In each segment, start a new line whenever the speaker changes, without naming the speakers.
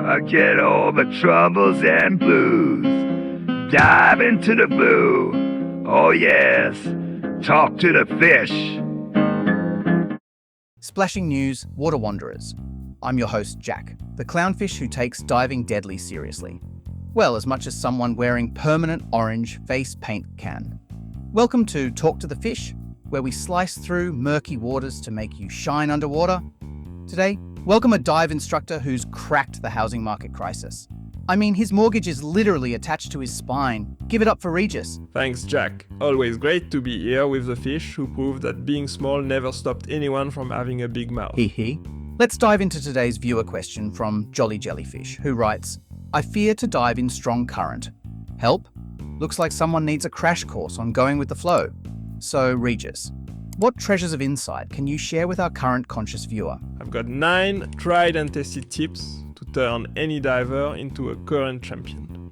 Forget all the troubles and blues. Dive into the blue. Oh yes, talk to the fish.
Splashing News, Water Wanderers. I'm your host, Jack, the clownfish who takes diving deadly seriously. Well, as much as someone wearing permanent orange face paint can. Welcome to Talk to the Fish, where we slice through murky waters to make you shine underwater. Today, welcome a dive instructor who's cracked the housing market crisis. I mean, his mortgage is literally attached to his spine. Give it up for Regis.
Thanks, Jack. Always great to be here with the fish who proved that being small never stopped anyone from having a big mouth.
Hee. Let's dive into today's viewer question from Jolly Jellyfish, who writes, I fear to dive in strong current. Help? Looks like someone needs a crash course on going with the flow. So, Regis, what treasures of insight can you share with our current conscious viewer?
I've got 9 tried and tested tips to turn any diver into a current champion.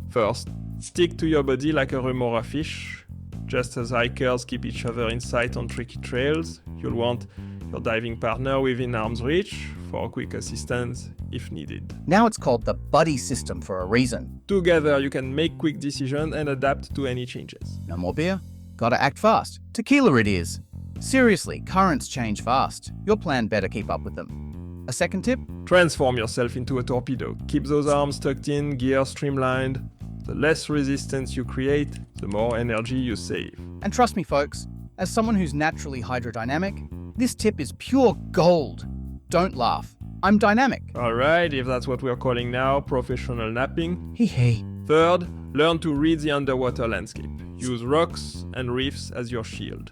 First, stick to your body like a remora fish. Just as hikers keep each other in sight on tricky trails, you'll want your diving partner within arm's reach for quick assistance if needed.
Now it's called the buddy system for a reason.
Together you can make quick decisions and adapt to any changes.
No more beer? Gotta act fast. Tequila it is. Seriously, currents change fast. Your plan better keep up with them. A second tip?
Transform yourself into a torpedo. Keep those arms tucked in, gear streamlined. The less resistance you create, the more energy you save.
And trust me, folks, as someone who's naturally hydrodynamic, this tip is pure gold. Don't laugh. I'm dynamic.
Alright, if that's what we're calling now professional napping.
Hee.
Third, learn to read the underwater landscape. Use rocks and reefs as your shield.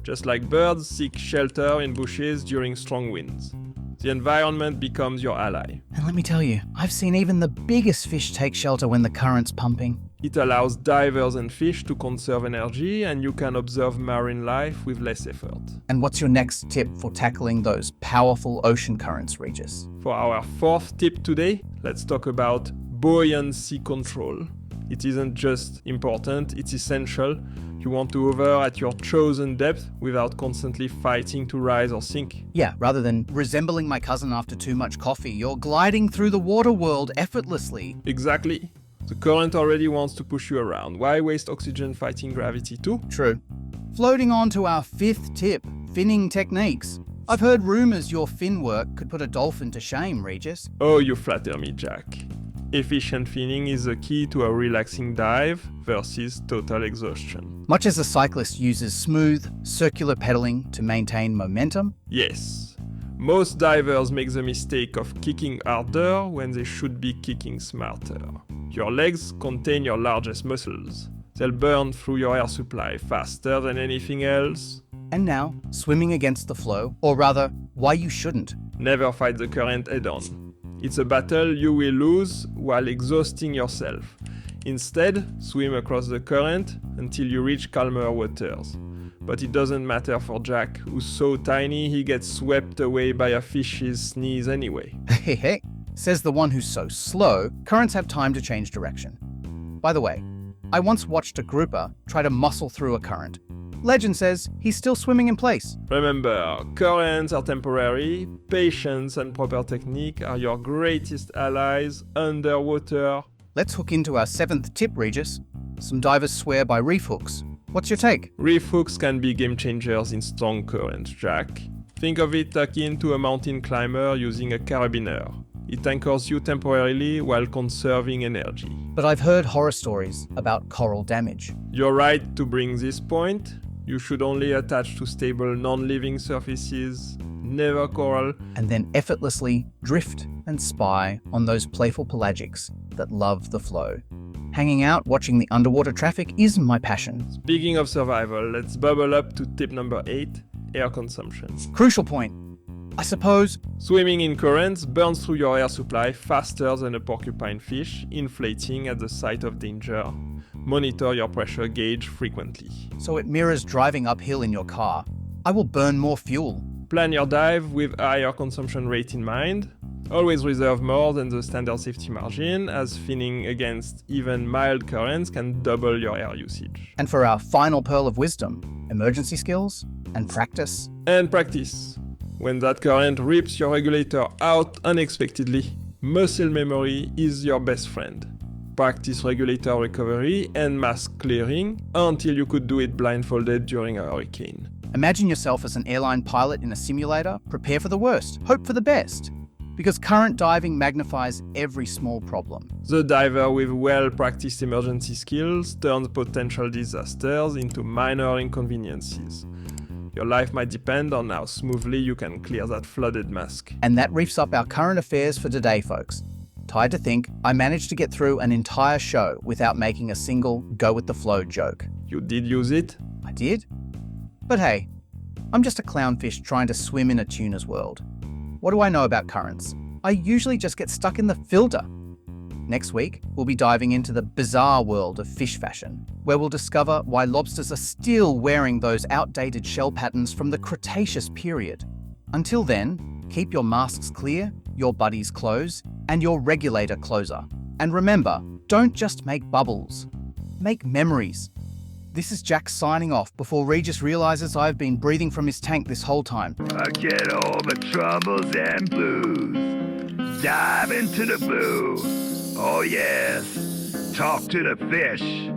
Just like birds seek shelter in bushes during strong winds. The environment becomes your ally.
And let me tell you, I've seen even the biggest fish take shelter when the current's pumping.
It allows divers and fish to conserve energy, and you can observe marine life with less effort.
And what's your next tip for tackling those powerful ocean currents, Regis?
For our 4th tip today, let's talk about buoyancy control. It isn't just important, it's essential. You want to hover at your chosen depth without constantly fighting to rise or sink.
Yeah, rather than resembling my cousin after too much coffee, you're gliding through the water world effortlessly.
Exactly. The current already wants to push you around. Why waste oxygen fighting gravity too?
True. Floating on to our 5th tip, finning techniques. I've heard rumors your fin work could put a dolphin to shame, Regis.
Oh, you flatter me, Jack. Efficient finning is the key to a relaxing dive versus total exhaustion.
Much as a cyclist uses smooth, circular pedaling to maintain momentum?
Yes. Most divers make the mistake of kicking harder when they should be kicking smarter. Your legs contain your largest muscles. They'll burn through your air supply faster than anything else.
And now, swimming against the flow, or rather, why you shouldn't.
Never fight the current head-on. It's a battle you will lose while exhausting yourself. Instead, swim across the current until you reach calmer waters. But it doesn't matter for Jack, who's so tiny he gets swept away by a fish's sneeze anyway.
Hey, says the one who's so slow, currents have time to change direction. By the way, I once watched a grouper try to muscle through a current. Legend says he's still swimming in place.
Remember, currents are temporary, patience and proper technique are your greatest allies underwater.
Let's hook into our 7th tip, Regis. Some divers swear by reef hooks. What's your take?
Reef hooks can be game changers in strong currents, Jack. Think of it akin to a mountain climber using a carabiner. It anchors you temporarily while conserving energy.
But I've heard horror stories about coral damage.
You're right to bring this point. You should only attach to stable non-living surfaces, never coral.
And then effortlessly drift and spy on those playful pelagics that love the flow. Hanging out watching the underwater traffic is my passion.
Speaking of survival, let's bubble up to tip number 8, air consumption.
Crucial point. I suppose
swimming in currents burns through your air supply faster than a porcupine fish, inflating at the sight of danger. Monitor your pressure gauge frequently.
So it mirrors driving uphill in your car. I will burn more fuel.
Plan your dive with a higher consumption rate in mind. Always reserve more than the standard safety margin, as finning against even mild currents can double your air usage.
And for our final pearl of wisdom, emergency skills and practice.
And practice. When that current rips your regulator out unexpectedly, Muscle memory is your best friend. Practice regulator recovery and mask clearing until you could do it blindfolded during a hurricane.
Imagine yourself as an airline pilot in a simulator. Prepare for the worst, hope for the best. Because current diving magnifies every small problem.
The diver with well-practiced emergency skills turns potential disasters into minor inconveniences. Your life might depend on how smoothly you can clear that flooded mask.
And that reefs up our current affairs for today, folks. Tired to think, I managed to get through an entire show without making a single go-with-the-flow joke.
You did use it?
I did? But hey, I'm just a clownfish trying to swim in a tuna's world. What do I know about currents? I usually just get stuck in the filter. Next week, we'll be diving into the bizarre world of fish fashion, where we'll discover why lobsters are still wearing those outdated shell patterns from the Cretaceous period. Until then, keep your masks clear, your buddies close, and your regulator closer. And remember, don't just make bubbles, make memories. This is Jack signing off before Regis realizes I've been breathing from his tank this whole time.
Forget all the troubles and blues. Dive into the blue. Oh yes, talk to the fish.